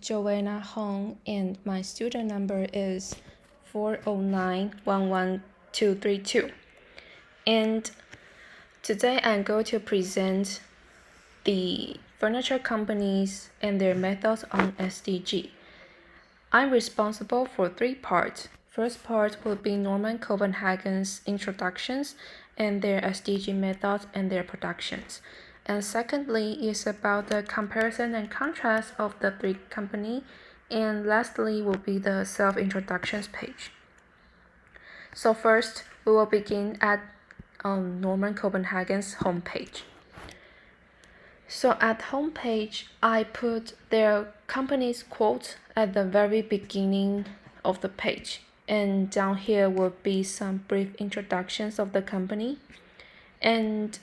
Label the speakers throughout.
Speaker 1: Joanna Hong, and my student number is 409-11232. And today I'm going to present the furniture companies and their methods on SDG. I'm responsible for 3 parts. First part will be Norman Copenhagen's introductions and their SDG methods and their productions. And secondly is about the comparison and contrast of the 3 companies. And lastly will be the self-introductions page. So first, we will begin at Norman Copenhagen's homepage. So at homepage, I put their company's quote at the very beginning of the page. And down here will be some brief introductions of the company. And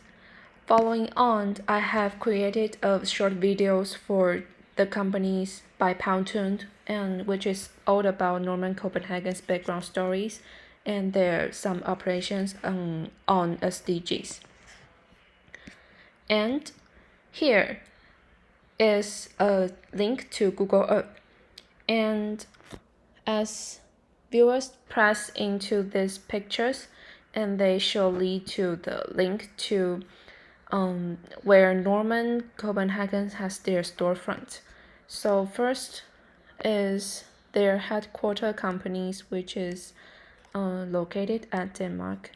Speaker 1: following on, I have created short videos for the companies by Pontoon, and which is all about Norman Copenhagen's background stories and their some operations on SDGs. And here is a link to Google Earth. And as viewers press into these pictures, and they shall lead to the link to where Norman Copenhagen has their storefront. So first is their headquarter companies, which is located at Denmark.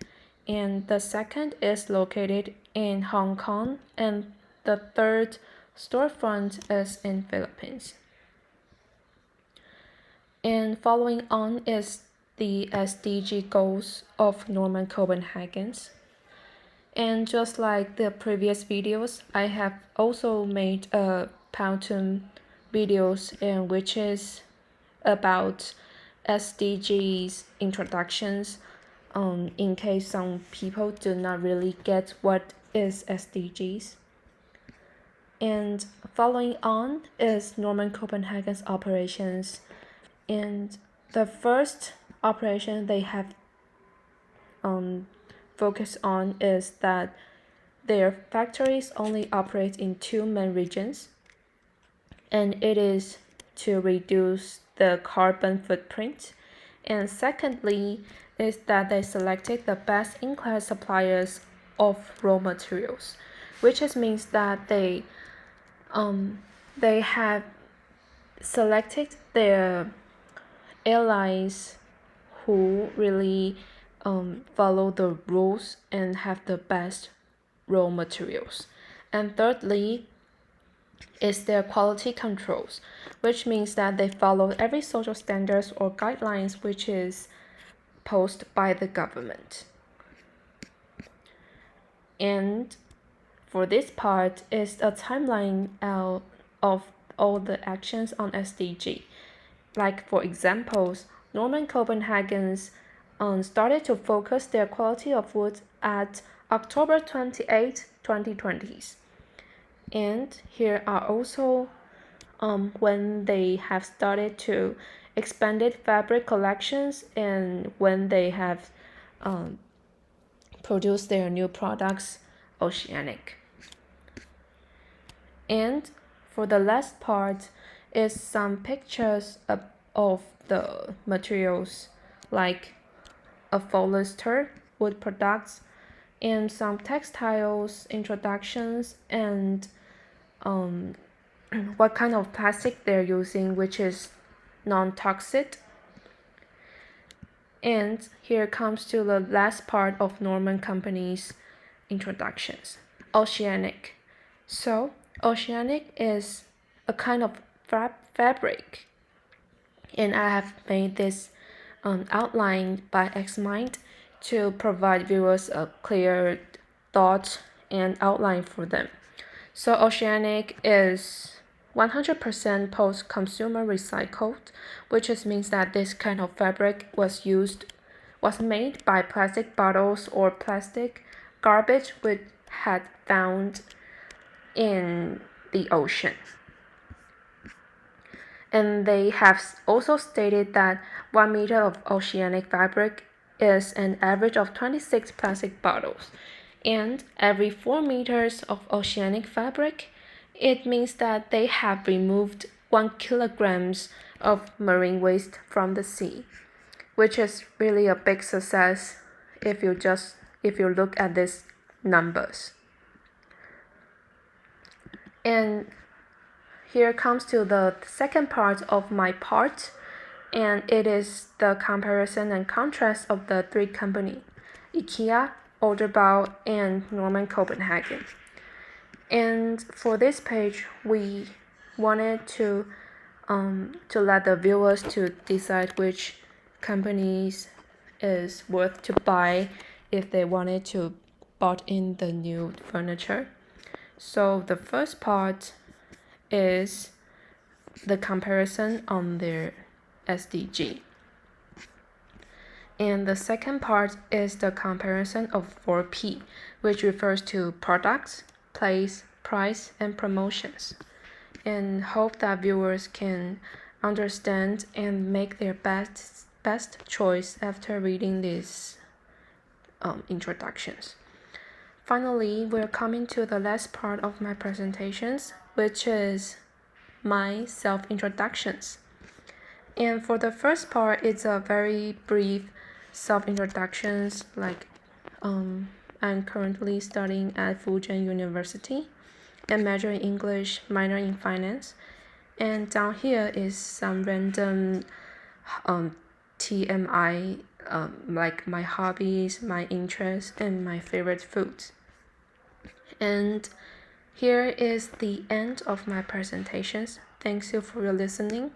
Speaker 1: And the second is located in Hong Kong, and the third storefront is in Philippines. And following on is the SDG goals of Norman Copenhagen's. And just like the previous videos, I have also made a Pontoon videos, and which is about SDGs introductions, in case some people do not really get what is SDGs. And following on is Norman Copenhagen's operations. And the first operation they have focus on is that their factories only operate in 2 main regions, and it is to reduce the carbon footprint. And secondly is that they selected the best in-class suppliers of raw materials, which means that they have selected their allies who really follow the rules and have the best raw materials. And thirdly is their quality controls, which means that they follow every social standards or guidelines which is posted by the government. And for this part is a timeline of all the actions on SDG. Like for examples, Norman Copenhagen's started to focus their quality of wood at October 28, 2020. And here are also when they have started to expanded fabric collections, and when they have produced their new products, Oceanic. And for the last part is some pictures of the materials, like a polyester, wood products, and some textiles introductions, and what kind of plastic they're using, which is non-toxic. And here comes to the last part of Norman Company's introductions, Oceanic. So Oceanic is a kind of fabric, and I have made this outline by Xmind to provide viewers a clear thought and outline for them. So Oceanic is 100% post-consumer recycled, which means that this kind of fabric was made by plastic bottles or plastic garbage which had found in the ocean. And they have also stated that 1 meter of Oceanic fabric is an average of 26 plastic bottles. And every 4 meters of Oceanic fabric, it means that they have removed 1 kilograms of marine waste from the sea, which is really a big success if you look at these numbers. And here comes to the second part of my part, and it is the comparison and contrast of the three companies, IKEA, OderBau, and Norman Copenhagen. And for this page, we wanted to let the viewers to decide which companies is worth to buy if they wanted to bought in the new furniture. So the first part is the comparison on their SDG. And the second part is the comparison of 4P, which refers to products, place, price, and promotions. And hope that viewers can understand and make their best choice after reading these introductions. Finally, we're coming to the last part of my presentations, which is my self-introductions. And for the first part, it's a very brief self-introductions, like I'm currently studying at Fujian University and major in English, minor in finance. And down here is some random TMI, like my hobbies, my interests, and my favorite foods. And here is the end of my presentations. Thanks you for your listening.